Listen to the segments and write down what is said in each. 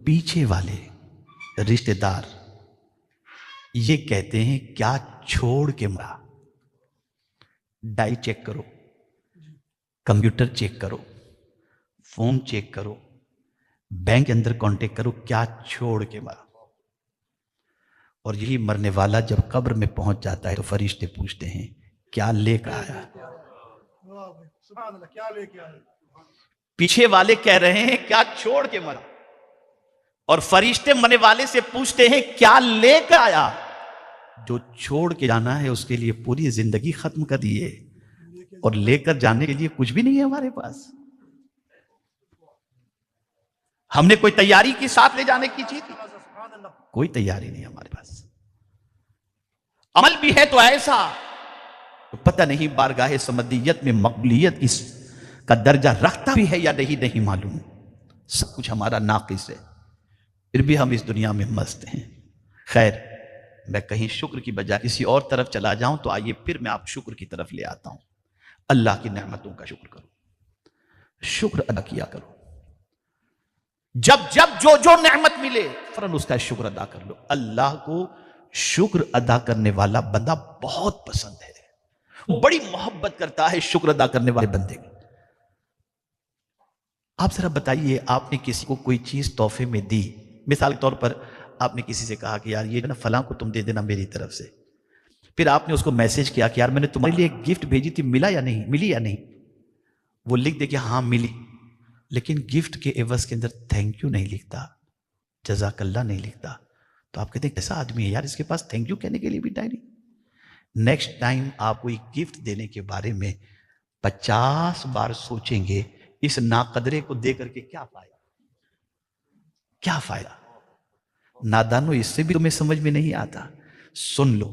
پیچھے والے رشتہ دار یہ کہتے ہیں کیا چھوڑ کے مرا؟ ڈائل چیک کرو، کمپیوٹر چیک کرو، فون چیک کرو، بینک کے اندر کانٹیکٹ کرو، کیا چھوڑ کے مرا؟ اور یہی مرنے والا جب قبر میں پہنچ جاتا ہے تو فرشتے پوچھتے ہیں کیا لے کر آیا؟ پیچھے والے کہہ رہے ہیں کیا چھوڑ کے مرا، اور فرشتے مرنے والے سے پوچھتے ہیں کیا لے کر آیا؟ جو چھوڑ کے جانا ہے اس کے لیے پوری زندگی ختم کر دیے، اور لے کر جانے کے لیے کچھ بھی نہیں ہے ہمارے پاس۔ ہم نے کوئی تیاری کی ساتھ لے جانے کی چیز؟ کوئی تیاری نہیں ہمارے پاس۔ عمل بھی ہے تو ایسا تو پتہ نہیں بارگاہ سمدیت میں مقبولیت اس کا درجہ رکھتا بھی ہے یا نہیں معلوم۔ سب کچھ ہمارا ناقص ہے، پھر بھی ہم اس دنیا میں مست ہیں۔ خیر، میں کہیں شکر کی بجائے کسی اور طرف چلا جاؤں تو آئیے پھر میں آپ شکر کی طرف لے آتا ہوں۔ اللہ کی نعمتوں کا شکر کرو، شکر ادا کیا کرو۔ جب جو نعمت ملے فوراً اس کا شکر ادا کر لو۔ اللہ کو شکر ادا کرنے والا بندہ بہت پسند ہے، وہ بڑی محبت کرتا ہے شکر ادا کرنے والے بندے کی۔ آپ ذرا بتائیے، آپ نے کسی کو کوئی چیز تحفے میں دی، مثال کے طور پر آپ نے کسی سے کہا کہ یار یہ نا فلاں کو تم دے دینا میری طرف سے، پھر آپ نے اس کو میسج کیا کہ یار میں نے تمہارے لیے ایک گفٹ بھیجی تھی، ملی یا نہیں؟ وہ لکھ دے کہ ہاں ملی، لیکن گفٹ کے عوض کے اندر تھینک یو نہیں لکھتا، جزاک اللہ نہیں لکھتا، تو آپ کہتے ہیں کیسا آدمی ہے یار، اس کے پاس تھینک یو کہنے کے لیے بھی ٹائم نہیں۔ نیکسٹ ٹائم آپ کوئی گفٹ دینے کے بارے میں 50 بار سوچیں گے، اس ناقدرے کو دے کر کے کیا فائدہ؟ نادانو، اس سے بھی تمہیں سمجھ میں نہیں آتا۔ سن لو،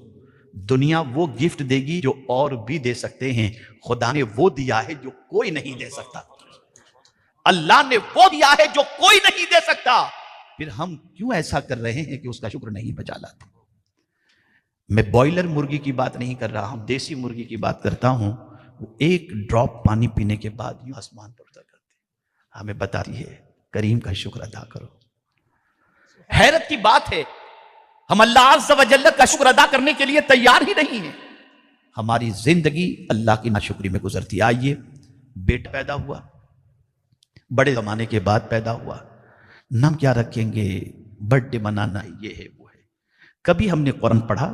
دنیا وہ گفٹ دے گی جو اور بھی دے سکتے ہیں، خدا نے وہ دیا ہے جو کوئی نہیں دے سکتا، اللہ نے وہ دیا ہے جو کوئی نہیں دے سکتا، پھر ہم کیوں ایسا کر رہے ہیں کہ اس کا شکر نہیں بجا لاتے؟ میں بوائلر مرغی کی بات نہیں کر رہا ہوں، دیسی مرغی کی بات کرتا ہوں۔ وہ ایک ڈراپ پانی پینے کے بعد یوں آسمان پر اٹھا کرتے، ہمیں بتاتی ہے کریم کا شکر ادا کرو۔ حیرت کی بات ہے، ہم اللہ عز و جل کا شکر ادا کرنے کے لیے تیار ہی نہیں ہیں۔ ہماری زندگی اللہ کی ناشکری میں گزرتی۔ آئیے، بیٹا پیدا ہوا، بڑے زمانے کے بعد پیدا ہوا، نام کیا رکھیں گے؟ برتھ ڈے منانا ہے، یہ ہے وہ ہے۔ کبھی ہم نے قرآن پڑھا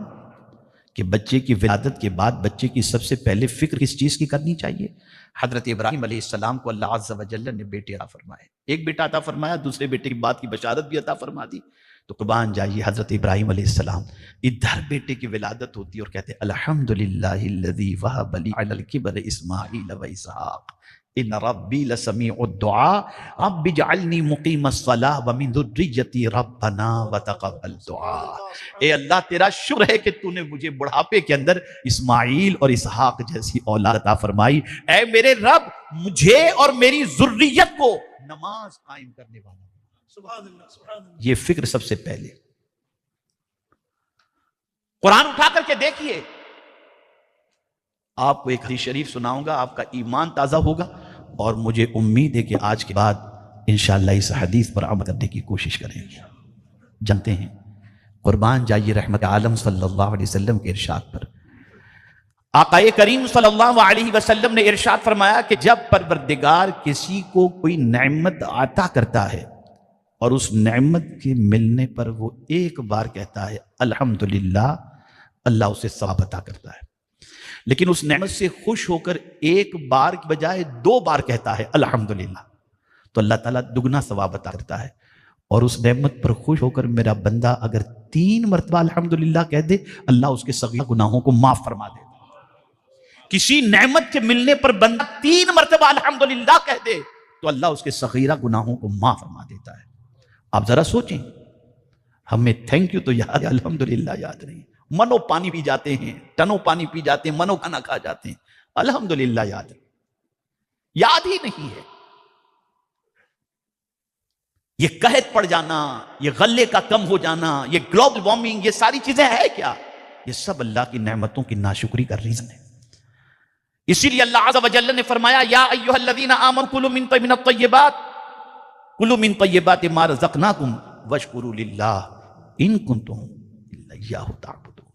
کہ بچے کی ولادت کے بعد بچے کی سب سے پہلے فکر کس چیز کی کرنی چاہیے؟ حضرت ابراہیم علیہ السلام کو اللہ عز و جل نے بیٹے عطا فرمائے، ایک بیٹا عطا فرمایا، دوسرے بیٹے کی بات کی بشارت بھی عطا فرما دی۔ تو قربان جائیے، حضرت ابراہیم علیہ السلام ادھر بیٹے کی ولادت ہوتی اور کہتے الحمدللہ الذی وہب لی علی الکبر اسماعیل و اسحاق ان ربی لسمیع الدعاء رب اجعلنی مقیم الصلاۃ ومن ذریتی ربنا وتقبل دعاء۔ اے اللہ، تیرا شکر ہے کہ تو نے مجھے بڑھاپے کے اندر اسماعیل اور اسحاق جیسی اولاد عطا فرمائی۔ اے میرے رب، مجھے اور میری ذریت کو نماز قائم کرنے والا، سبحان اللہ۔ یہ فکر سب سے پہلے۔ قرآن اٹھا کر کے دیکھیے، آپ کو ایک حدیث شریف سناؤں گا، آپ کا ایمان تازہ ہوگا، اور مجھے امید ہے کہ آج کے بعد انشاءاللہ اس حدیث پر عمل کرنے کی کوشش کریں گے۔ جانتے ہیں، قربان جائیے رحمت عالم صلی اللہ علیہ وسلم کے ارشاد پر، آقا کریم صلی اللہ علیہ وسلم نے ارشاد فرمایا کہ جب پروردگار کسی کو کوئی نعمت عطا کرتا ہے اور اس نعمت کے ملنے پر وہ ایک بار کہتا ہے الحمدللہ، اللہ اسے ثواب عطا کرتا ہے۔ لیکن اس نعمت سے خوش ہو کر ایک بار کی بجائے 2 بار کہتا ہے الحمدللہ، تو اللہ تعالیٰ دگنا ثواب عطا کرتا ہے۔ اور اس نعمت پر خوش ہو کر میرا بندہ اگر 3 مرتبہ الحمدللہ کہہ دے، اللہ اس کے صغیر گناہوں کو معاف فرما دے۔ کسی نعمت کے ملنے پر بندہ 3 مرتبہ الحمدللہ کہہ دے تو اللہ اس کے صغیرہ گناہوں کو معاف فرما دیتا ہے۔ آپ ذرا سوچیں، ہمیں تھینک یو تو یاد ہے، الحمدللہ یاد نہیں۔ منو پانی پی جاتے ہیں، ٹنو پانی پی جاتے ہیں، منو کھانا کھا جاتے ہیں، الحمدللہ یاد ہی نہیں ہے۔ یہ قحط پڑ جانا، یہ غلے کا کم ہو جانا، یہ گلوبل وارمنگ، یہ ساری چیزیں ہے کیا؟ یہ سب اللہ کی نعمتوں کی ناشکری کا ریزن ہے۔ اسی لیے اللہ عز و جل نے فرمایا یا ایھا الذین آمنوا کلوا من الطیبات کلوا من طیبات ما رزقناکم واشکروا للہ ان کنتم ایاہ تعبدون۔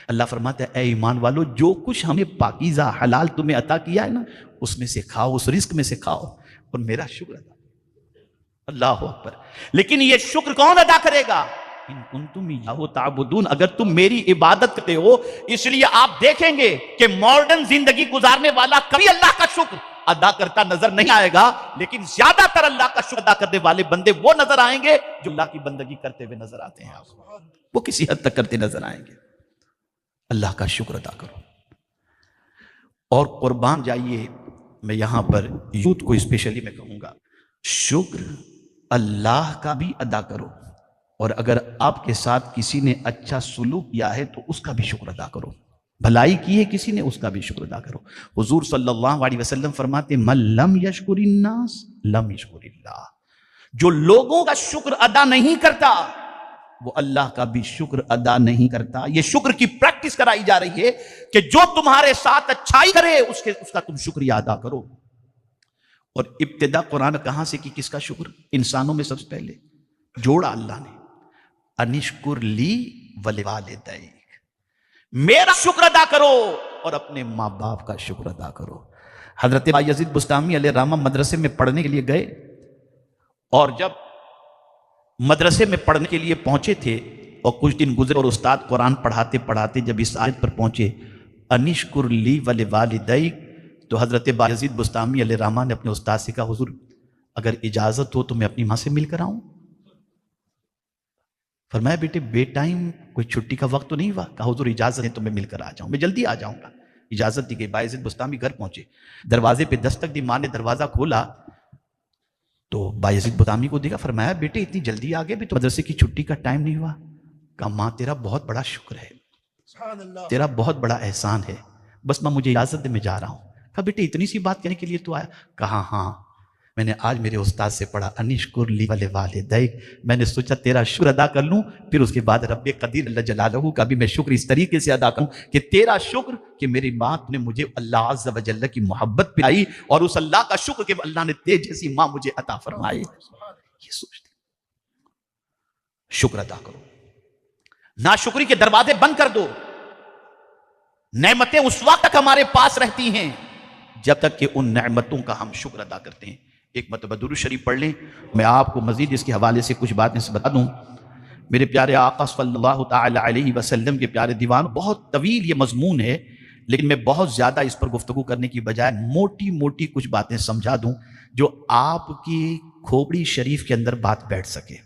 اللہ فرماتا ہے اے ایمان والو، جو کچھ ہمیں پاکیزہ حلال تمہیں عطا کیا ہے نا، اس میں سے کھاؤ، اس رزق میں سے کھاؤ اور میرا شکر ادا۔ اللہ اکبر۔ لیکن یہ شکر کون ادا کرے گا؟ ان کنتم ایاہ تعبدون، اگر تم میری عبادت کرتے ہو۔ اس لیے آپ دیکھیں گے کہ ماڈرن زندگی گزارنے والا کبھی اللہ کا شکر ادا کرتا نظر نہیں آئے گا، لیکن زیادہ تر اللہ کا شکر ادا کرنے والے بندے وہ نظر آئیں گے جو اللہ کی بندگی کرتے ہوئے نظر آتے ہیں۔ آپ وہ کسی حد تک کرتے نظر آئیں گے۔ اللہ کا شکر ادا کرو اور قربان جائیے۔ میں یہاں پر یوتھ کو اسپیشلی میں کہوں گا، شکر اللہ کا بھی ادا کرو، اور اگر آپ کے ساتھ کسی نے اچھا سلوک کیا ہے تو اس کا بھی شکر ادا کرو۔ بھلائی کی ہے کسی نے، اس کا بھی شکر ادا کرو۔ حضور صلی اللہ علیہ وسلم فرماتے من لم یشکر الناس لم یشکر اللہ، جو لوگوں کا شکر ادا نہیں کرتا وہ اللہ کا بھی شکر ادا نہیں کرتا۔ یہ شکر کی پریکٹس کرائی جا رہی ہے کہ جو تمہارے ساتھ اچھائی کرے اس کا تم شکریہ ادا کرو۔ اور ابتدا قرآن کہاں سے کی؟ کس کا شکر؟ انسانوں میں سب سے پہلے جوڑا اللہ نے، انشکر لی ولوالدیک، میرا شکر ادا کرو اور اپنے ماں باپ کا شکر ادا کرو۔ حضرت بایزید بسطامی علیہ الرحمہ مدرسے میں پڑھنے کے لیے گئے، اور جب مدرسے میں پڑھنے کے لیے پہنچے تھے اور کچھ دن گزرے اور استاد قرآن پڑھاتے پڑھاتے جب اس آیت پر پہنچے انشکر لی ولوالدیک، تو حضرت بایزید بسطامی علیہ الرحمہ نے اپنے استاد سے کہا حضور اگر اجازت ہو تو میں اپنی ماں سے مل کر آؤں؟ فرمایا بیٹے بے ٹائم کوئی چھٹی کا وقت تو نہیں ہوا؟ کہا حضور اجازت ہے تو میں مل کر آ جاؤں، میں جلدی آ جاؤں گا۔ اجازت دی گئی، بایزید بسطامی گھر پہنچے، دروازے پہ دستک دی، ماں نے دروازہ کھولا تو بایزید بسطامی کو دیکھا، فرمایا بیٹے اتنی جلدی آ گئے، بھی تو مدرسے کی چھٹی کا ٹائم نہیں ہوا؟ کہا ماں تیرا بہت بڑا شکر ہے، تیرا بہت بڑا احسان ہے، بس ماں مجھے اجازت دے میں جا رہا ہوں۔ کہا بیٹے اتنی سی بات کہنے کے لیے تو آیا؟ کہا ہاں، میں نے آج میرے استاد سے پڑھا انشکر لی ولوالدیک، میں نے سوچا تیرا شکر ادا کر لوں، پھر اس کے بعد رب قدیر اللہ جلالہ کا بھی میں شکر اس طریقے سے ادا کروں کہ تیرا شکر کہ میری ماں نے مجھے اللہ عز و جل کی محبت پلائی، اور اس اللہ کا شکر کہ اللہ نے تیرے جیسی ماں مجھے عطا فرمائی۔ یہ سوچتے شکر ادا کرو، ناشکری کے دروازے بند کر دو۔ نعمتیں اس وقت تک ہمارے پاس رہتی ہیں جب تک کہ ان نعمتوں کا ہم شکر ادا کرتے ہیں۔ ایک مرتبہ درود شریف پڑھ لیں، میں آپ کو مزید اس کے حوالے سے کچھ باتیں سے بتا دوں۔ میرے پیارے آقا صلی اللہ تعالی علیہ وسلم کے پیارے دیوان، بہت طویل یہ مضمون ہے، لیکن میں بہت زیادہ اس پر گفتگو کرنے کی بجائے موٹی موٹی کچھ باتیں سمجھا دوں جو آپ کی کھوپڑی شریف کے اندر بات بیٹھ سکے۔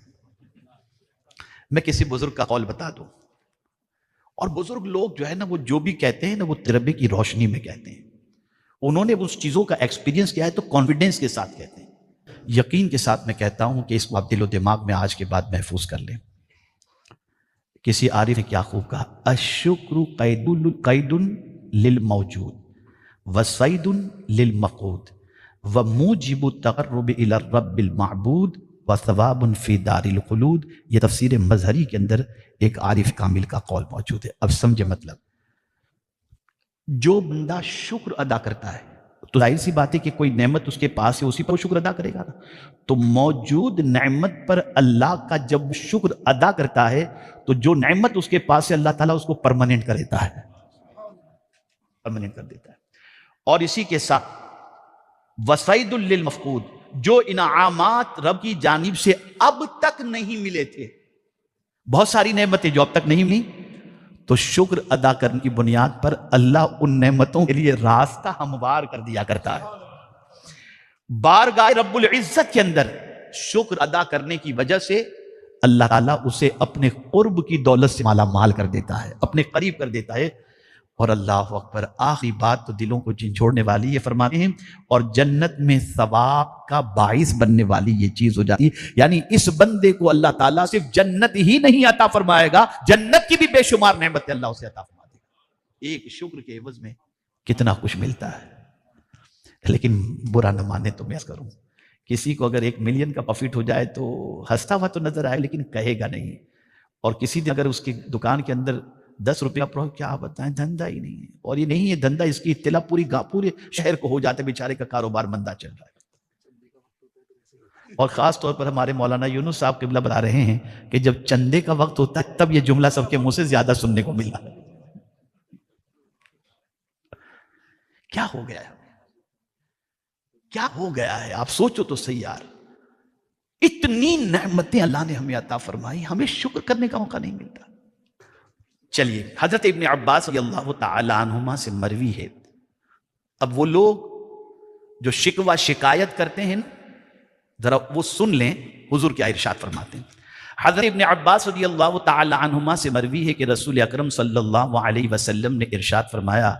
میں کسی بزرگ کا قول بتا دوں، اور بزرگ لوگ جو ہے نا وہ جو بھی کہتے ہیں نا وہ تجربے کی روشنی میں کہتے ہیں، انہوں نے اس چیزوں کا ایکسپیرینس کیا ہے تو کانفیڈنس کے ساتھ کہتے ہیں۔ یقین کے ساتھ میں کہتا ہوں کہ اس کو آپ دل و دماغ میں آج کے بعد محفوظ کر لیں۔ کسی عارف نے کیا خوب کہا، الشکر قید للموجود وصید للمفقود وموجب التقرب الى الرب المعبود وثواب فی دار الخلود۔ یہ تفسیر مظہری کے اندر ایک عارف کامل کا قول موجود ہے۔ اب سمجھے مطلب، جو بندہ شکر ادا کرتا ہے تو ظاہر سی بات ہے کہ کوئی نعمت اس کے پاس ہے اسی پر شکر ادا کرے گا، تو موجود نعمت پر اللہ کا جب شکر ادا کرتا ہے تو جو نعمت اس کے پاس ہے اللہ تعالیٰ اس کو پرماننٹ کر دیتا ہے، پرماننٹ کر دیتا ہے۔ اور اسی کے ساتھ وصید للمفقود، جو انعامات رب کی جانب سے اب تک نہیں ملے تھے، بہت ساری نعمتیں جو اب تک نہیں ملی، تو شکر ادا کرنے کی بنیاد پر اللہ ان نعمتوں کے لیے راستہ ہموار کر دیا کرتا ہے۔ بارگاہ رب العزت کے اندر شکر ادا کرنے کی وجہ سے اللہ تعالیٰ اسے اپنے قرب کی دولت سے مالا مال کر دیتا ہے، اپنے قریب کر دیتا ہے۔ اور اللہ اکبر، آخری بات تو دلوں کو جھنجھوڑنے والی، یہ فرماتے ہیں اور جنت میں ثواب کا باعث بننے والی یہ چیز ہو جاتی ہے، یعنی اس بندے کو اللہ تعالیٰ صرف جنت ہی نہیں عطا فرمائے گا، جنت کی بھی بے شمار نعمتیں اللہ اسے عطا فرما دے گا۔ ایک شکر کے عوض میں کتنا کچھ ملتا ہے۔ لیکن برا نہ مانے تو میں کروں، کسی کو اگر 1 ملین کا پروفٹ ہو جائے تو ہنستا ہوا تو نظر آئے لیکن کہے گا نہیں، اور کسی نے اگر اس کی دکان کے اندر 10 روپے کا پروفٹ، کیا بتائیں دھندا ہی نہیں ہے، اور یہ نہیں ہے دھندا، اس کی اطلاع پورے شہر کو ہو جاتا ہے، بیچارے کا کاروبار مندہ چل رہا ہے۔ اور خاص طور پر ہمارے مولانا یونس صاحب قبلہ بتا رہے ہیں کہ جب چندے کا وقت ہوتا ہے تب یہ جملہ سب کے منہ سے زیادہ سننے کو ملا۔ کیا ہو گیا ہے؟ کیا ہو گیا ہے؟ آپ سوچو تو صحیح یار، اتنی نعمتیں اللہ نے ہمیں عطا فرمائی، ہمیں شکر کرنے کا موقع نہیں ملتا۔ چلیے، حضرت ابن عباس رضی اللہ تعالی عنہما سے مروی ہے، اب وہ لوگ جو شکوہ شکایت کرتے ہیں نا، ذرا وہ سن لیں حضور کیا ارشاد فرماتے ہیں۔ حضرت ابن عباس رضی اللہ تعالی عنہما سے مروی ہے کہ رسول اکرم صلی اللہ علیہ وسلم نے ارشاد فرمایا،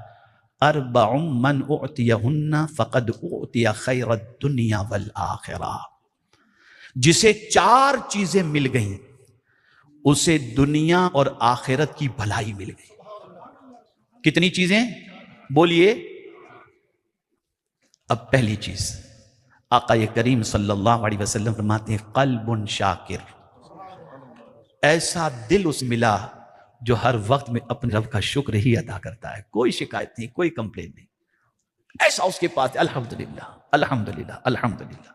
اربع من اعطیہن فقد اعطی خیر الدنیا والآخرہ، جسے 4 چیزیں مل گئیں اسے دنیا اور آخرت کی بھلائی مل گئی۔ کتنی چیزیں بولیے؟ اب پہلی چیز، آقا کریم صلی اللہ علیہ وسلم فرماتے ہیں قلب شاکر، ایسا دل اس ملا جو ہر وقت میں اپنے رب کا شکر ہی ادا کرتا ہے، کوئی شکایت نہیں، کوئی کمپلین نہیں، ایسا اس کے پاس الحمدللہ الحمدللہ الحمدللہ۔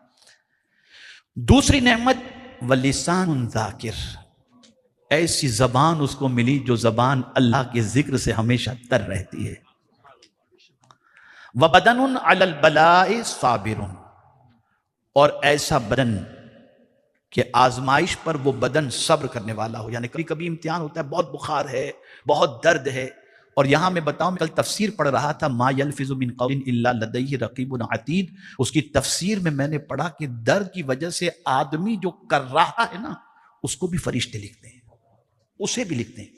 دوسری نعمت ولسان ذاکر، ایسی زبان اس کو ملی جو زبان اللہ کے ذکر سے ہمیشہ تر رہتی ہے۔ وبدن علی البلاء صابر، اور ایسا بدن کہ آزمائش پر وہ بدن صبر کرنے والا ہو، یعنی کبھی کبھی امتحان ہوتا ہے، بہت بخار ہے، بہت درد ہے، اور یہاں میں بتاؤں کل تفسیر پڑھ رہا تھا ما یلفظ من قول الا لدیہ رقیب عتید، اس کی تفسیر میں نے پڑھا کہ درد کی وجہ سے آدمی جو کر رہا ہے نا اس کو بھی فرشتے لکھتے ہیں، اسے بھی لکھتے ہیں،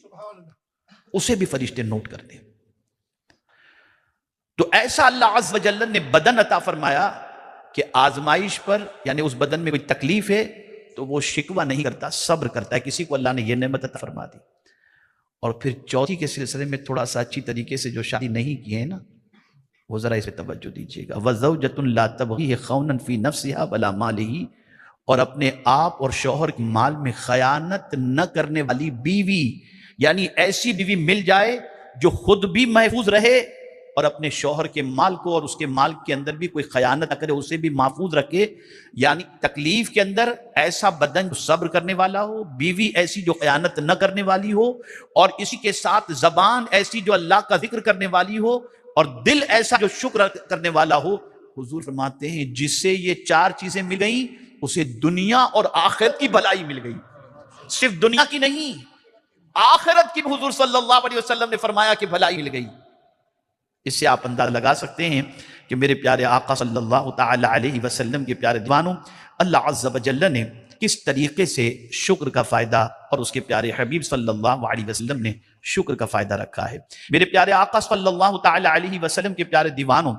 اسے بھی فرشتے نوٹ کرتے ہیں۔ تو ایسا اللہ عز و جل نے بدن عطا فرمایا کہ آزمائش پر، یعنی اس بدن میں کوئی تکلیف ہے تو وہ شکوہ نہیں کرتا، صبر کرتا ہے۔ کسی کو اللہ نے یہ نعمت عطا فرما دی۔ اور پھر چوتھی کے سلسلے میں تھوڑا سا اچھی طریقے سے جو شادی نہیں کی ہے نا، وہ ذرا اس پہ توجہ دیجیے گا۔ وَزَوْجَةٌ لَا تَبْغِي خَوْنًا فِي نَفْسِهَا وَلَا مَالِهِ، اور اپنے آپ اور شوہر کے مال میں خیانت نہ کرنے والی بیوی، یعنی ایسی بیوی مل جائے جو خود بھی محفوظ رہے اور اپنے شوہر کے مال کو اور اس کے مال کے اندر بھی کوئی خیانت نہ کرے، اسے بھی محفوظ رکھے، یعنی تکلیف کے اندر ایسا بدن جو صبر کرنے والا ہو، بیوی ایسی جو خیانت نہ کرنے والی ہو، اور اسی کے ساتھ زبان ایسی جو اللہ کا ذکر کرنے والی ہو، اور دل ایسا جو شکر کرنے والا ہو۔ حضور فرماتے ہیں جس سے یہ 4 چیزیں مل گئیں اسے دنیا اور آخرت کی بھلائی مل گئی، صرف دنیا کی نہیں، آخرت کی بھی حضور صلی اللہ علیہ وسلم نے فرمایا کہ بھلائی مل گئی۔ اس سے آپ اندازہ لگا سکتے ہیں کہ میرے پیارے آقا صلی اللہ تعالی علیہ وسلم کے پیارے دیوانوں، اللہ عز و جل نے کس طریقے سے شکر کا فائدہ اور اس کے پیارے حبیب صلی اللہ علیہ وسلم نے شکر کا فائدہ رکھا ہے۔ میرے پیارے آقا صلی اللہ تعالی علیہ وسلم کے پیارے دیوانوں،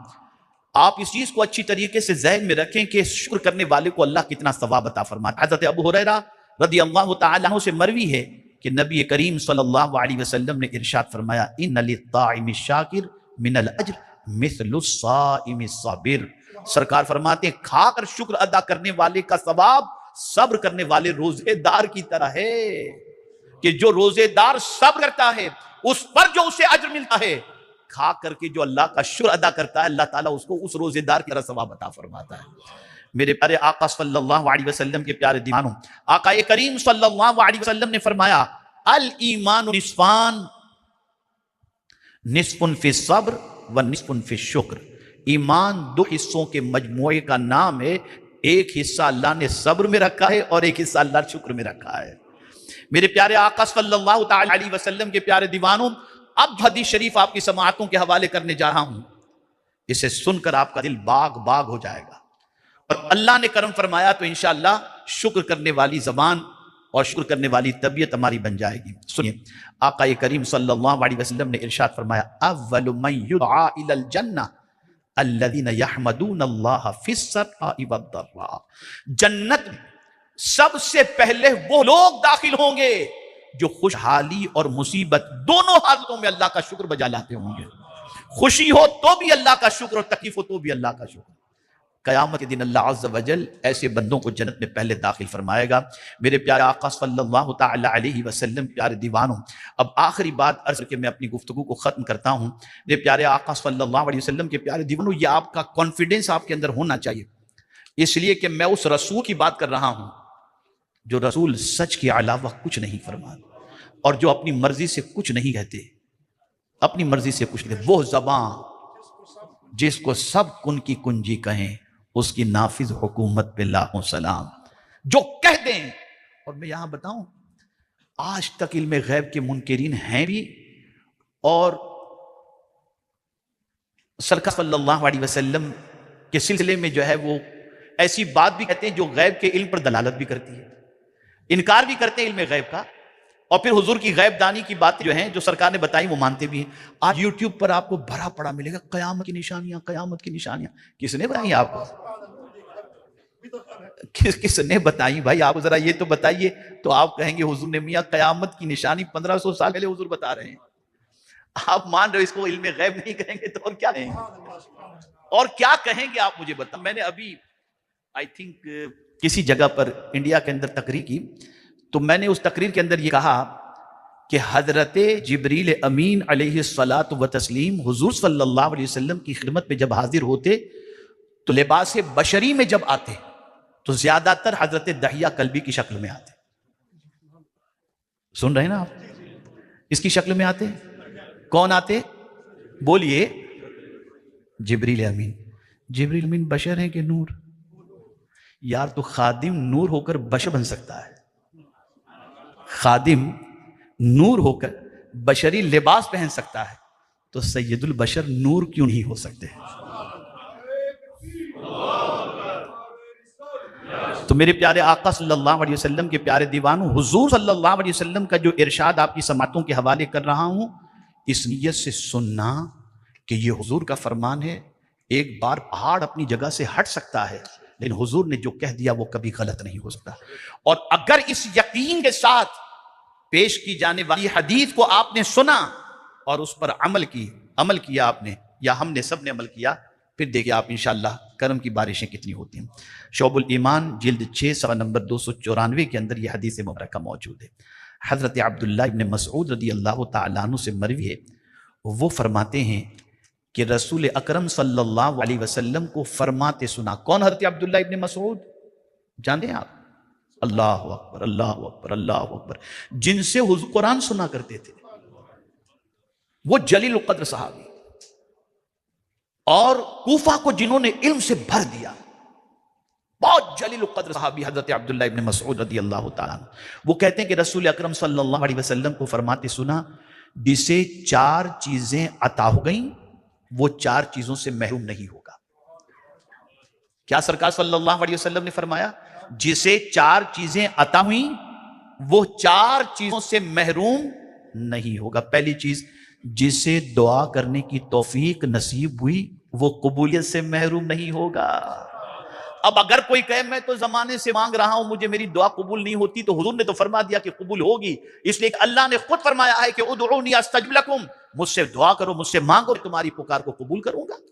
آپ اس چیز کو اچھی طریقے سے ذہن میں رکھیں کہ شکر کرنے والے کو اللہ کتنا ثواب عطا فرماتا ہے۔ حضرت ابو ہریرہ رضی اللہ تعالی عنہ سے مروی ہے کہ نبی کریم صلی اللہ علیہ وسلم نے ارشاد فرمایا ان للطاعم الشاکر من الاجر مثل الصائم الصابر، سرکار فرماتے ہیں کھا کر شکر ادا کرنے والے کا ثواب صبر کرنے والے روزے دار کی طرح ہے، کہ جو روزے دار صبر کرتا ہے اس پر جو اسے اجر ملتا ہے، کھا کر کے جو اللہ کا شکر ادا کرتا ہے اللہ تعالیٰ اس کو اس روزے دار کی طرح ثواب عطا فرماتا ہے۔ میرے پیارے آقا صلی اللہ علیہ وسلم کے پیارے دیوانوں، آقا کریم صلی اللہ علیہ وسلم نے فرمایا الایمان نصفان، نصف فی الصبر و نصف فی الشکر، ایمان 2 حصوں کے مجموعے کا نام ہے، ایک حصہ اللہ نے صبر میں رکھا ہے اور ایک حصہ اللہ شکر میں رکھا ہے۔ میرے پیارے آقا صلی اللہ تعالی علیہ وسلم کے پیارے دیوانوں، اب حدیث شریف آپ کی سماعتوں کے حوالے کرنے جا رہا ہوں، اسے سن کر آپ کا دل باغ باغ ہو جائے گا، اور اللہ نے کرم فرمایا تو انشاءاللہ شکر کرنے والی زبان اور شکر کرنے والی طبیعت ہماری بن جائے گی۔ سنیے، آقا کریم صلی اللہ علیہ وسلم نے ارشاد فرمایا اول من یدعا الی الجنہ الذین یحمدون اللہ فی السراء والضراء، جنت میں سب سے پہلے وہ لوگ داخل ہوں گے جو خوشحالی اور مصیبت دونوں حالتوں میں اللہ کا شکر بجا لاتے ہوں گے، خوشی ہو تو بھی اللہ کا شکر اور تکلیف ہو تو بھی اللہ کا شکر۔ قیامت کے دن اللہ عز و جل ایسے بندوں کو جنت میں پہلے داخل فرمائے گا۔ میرے پیارے آقا صلی اللہ تعالی علیہ وسلم پیارے دیوانوں، اب آخری بات عرض کر کے میں اپنی گفتگو کو ختم کرتا ہوں۔ میرے پیارے آقا صلی اللہ علیہ وسلم کے پیارے دیوانوں، یہ آپ کا کانفیڈنس آپ کے اندر ہونا چاہیے اس لیے کہ میں اس رسول کی بات کر رہا ہوں جو رسول سچ کے علاوہ کچھ نہیں فرماتا اور جو اپنی مرضی سے کچھ نہیں کہتے، اپنی مرضی سے کچھ نہیں کہتے۔ وہ زبان جس کو سب کن کی کنجی کہیں، اس کی نافذ حکومت پہ لاکھوں سلام۔ جو کہہ دیں، اور میں یہاں بتاؤں آج تک علم غیب کے منکرین ہیں بھی، اور سرکار صلی اللہ علیہ وسلم کے سلسلے میں جو ہے وہ ایسی بات بھی کہتے ہیں جو غیب کے علم پر دلالت بھی کرتی ہے، انکار بھی کرتے ہیں علم غیب کا، اور پھر حضور کی غیب دانی کی باتیں جو ہیں جو سرکار نے بتائی وہ مانتے بھی ہیں۔ آج یوٹیوب پر آپ کو بھرا پڑا ملے گا قیامت کی نشانیاں، قیامت کی نشانیاں۔ کس نے بتائی آپ کو؟ کس نے بتائی بھائی؟ آپ ذرا یہ تو بتائیے، تو آپ کہیں گے حضور نے میاں قیامت کی نشانی 1500 سال پہلے حضور بتا رہے ہیں، آپ مان رہے ہو اس کو علم غیب نہیں کہیں گے تو اور کیا کہیں گے؟ اور کیا کہیں گے آپ مجھے بتائیں۔ میں نے ابھی آئی تھنک کسی جگہ پر انڈیا کے اندر تقریر کی، تو میں نے اس تقریر کے اندر یہ کہا کہ حضرت جبریل امین علیہ الصلاۃ وتسلیم حضور صلی اللہ علیہ وسلم کی خدمت میں جب حاضر ہوتے تو لباس بشری میں جب آتے تو زیادہ تر حضرت دحیہ کلبی کی شکل میں آتے۔ سن رہے ہیں نا آپ؟ اس کی شکل میں آتے۔ کون آتے؟ بولیے۔ جبریل امین۔ جبریل امین بشر ہیں کہ نور؟ یار تو خادم نور ہو کر بشر بن سکتا ہے، خادم نور ہو کر بشری لباس پہن سکتا ہے، تو سید البشر نور کیوں نہیں ہو سکتے؟ تو میرے پیارے آقا صلی اللہ علیہ وسلم کے پیارے دیوانوں، حضور صلی اللہ علیہ وسلم کا جو ارشاد آپ کی سماعتوں کے حوالے کر رہا ہوں، اس نیت سے سننا کہ یہ حضور کا فرمان ہے۔ ایک بار پہاڑ اپنی جگہ سے ہٹ سکتا ہے، لیکن حضور نے جو کہہ دیا وہ کبھی غلط نہیں ہو سکتا۔ اور اگر اس یقین کے ساتھ پیش کی جانے والی حدیث کو آپ نے سنا اور اس پر عمل کیا آپ نے، یا ہم نے سب نے عمل کیا، پھر دیکھیں آپ انشاءاللہ کرم کی بارشیں کتنی ہوتی ہیں۔ شعب الایمان جلد 6 صفحہ نمبر 294 کے اندر یہ حدیث مبارکہ موجود ہے۔ حضرت عبداللہ ابن مسعود رضی اللہ تعالیٰ عنہ سے مروی ہے، وہ فرماتے ہیں کہ رسول اکرم صلی اللہ علیہ وسلم کو فرماتے سنا۔ کون حضرت عبداللہ ابن مسعود؟ جانتے ہیں آپ؟ اللہ اکبر، اللہ اکبر، اللہ اکبر، جن سے حضور قرآن سنا کرتے تھے، وہ جلیل القدر صحابی، اور کوفہ کو جنہوں نے علم سے بھر دیا، بہت جلیل القدر صحابی حضرت عبداللہ ابن مسعود رضی اللہ تعالیٰ عنہ۔ وہ کہتے ہیں کہ رسول اکرم صلی اللہ علیہ وسلم کو فرماتے سنا، جسے 4 چیزیں عطا ہو گئیں وہ 4 چیزوں سے محروم نہیں ہوگا۔ کیا سرکار صلی اللہ علیہ وسلم نے فرمایا؟ جسے 4 چیزیں عطا ہوئیں وہ 4 چیزوں سے محروم نہیں ہوگا۔ پہلی چیز، جسے دعا کرنے کی توفیق نصیب ہوئی وہ قبولیت سے محروم نہیں ہوگا۔ اب اگر کوئی کہے میں تو زمانے سے مانگ رہا ہوں مجھے میری دعا قبول نہیں ہوتی، تو حضور نے تو فرما دیا کہ قبول ہوگی، اس لیے کہ اللہ نے خود فرمایا ہے کہ ادعونی استجب لکم، مجھ سے دعا کرو، مجھ سے مانگو، تمہاری پکار کو قبول کروں گا۔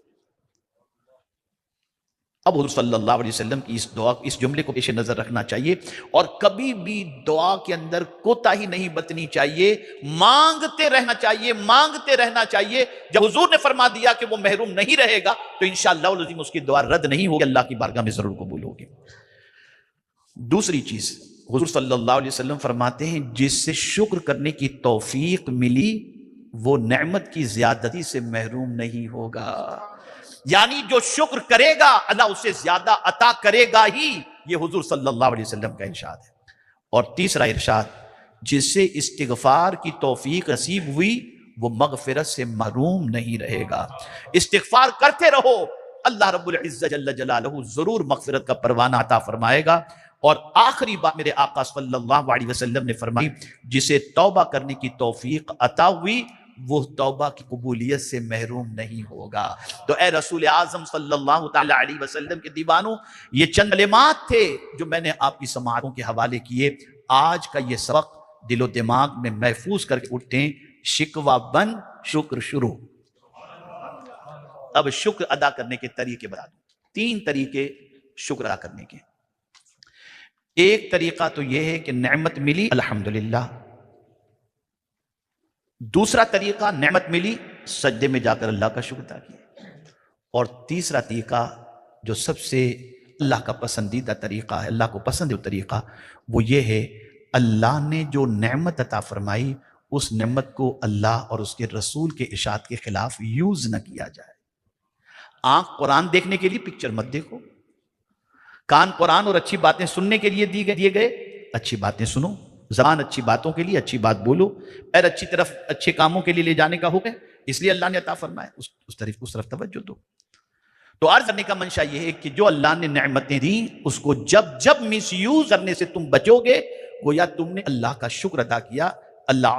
اب حضور صلی اللہ علیہ وسلم کی اس جملے کو پیش نظر رکھنا چاہیے، اور کبھی بھی دعا کے اندر کوتاہی نہیں برتنی چاہیے، مانگتے رہنا چاہیے، مانگتے رہنا چاہیے۔ جب حضور نے فرما دیا کہ وہ محروم نہیں رہے گا تو انشاءاللہ العظیم اس کی دعا رد نہیں ہوگی، اللہ کی بارگاہ میں ضرور قبول ہوگی۔ دوسری چیز، حضور صلی اللہ علیہ وسلم فرماتے ہیں جس سے شکر کرنے کی توفیق ملی وہ نعمت کی زیادتی سے محروم نہیں ہوگا، یعنی جو شکر کرے گا اللہ اسے زیادہ عطا کرے گا ہی، یہ حضور صلی اللہ علیہ وسلم کا ارشاد ہے۔ اور تیسرا ارشاد، جس سے استغفار کی توفیق نصیب ہوئی وہ مغفرت سے محروم نہیں رہے گا۔ استغفار کرتے رہو، اللہ رب العزت جل جلالہ ضرور مغفرت کا پروانہ عطا فرمائے گا۔ اور آخری بات میرے آقا صلی اللہ علیہ وسلم نے فرمائی، جسے توبہ کرنے کی توفیق عطا ہوئی وہ توبہ کی قبولیت سے محروم نہیں ہوگا۔ تو اے رسول اعظم صلی اللہ تعالی علیہ وسلم کے دیوانوں، یہ چند کلمات تھے جو میں نے آپ کی سماعتوں کے حوالے کیے۔ آج کا یہ سبق دل و دماغ میں محفوظ کر کے اٹھیں، شکوہ بند شکر شروع۔ اب شکر ادا کرنے کے طریقے بتا دوں، 3 طریقے شکر ادا کرنے کے۔ ایک طریقہ تو یہ ہے کہ نعمت ملی الحمدللہ، دوسرا طریقہ نعمت ملی سجدے میں جا کر اللہ کا شکر ادا کیا، اور تیسرا طریقہ جو سب سے اللہ کا پسندیدہ طریقہ ہے، اللہ کو پسند ہے وہ طریقہ، وہ یہ ہے اللہ نے جو نعمت عطا فرمائی اس نعمت کو اللہ اور اس کے رسول کے ارشاد کے خلاف یوز نہ کیا جائے۔ آنکھ قرآن دیکھنے کے لیے پکچر مت دیکھو، کان قرآن اور اچھی باتیں سننے کے لیے دیے گئے، اچھی باتیں سنو، زبان اچھی باتوں کے لیے اچھی بات بولو، پیر اچھے کاموں کے لیے لے جانے کا حکم ہے، اس لیے اللہ نے عطا فرمایا، اس طرف توجہ دو۔ تو عرض کرنے کا منشا یہ ہے کہ جو اللہ نے نعمتیں دیں اس کو جب مس یوز کرنے سے تم بچو گے، گویا تم نے اللہ کا شکر ادا کیا۔ اللہ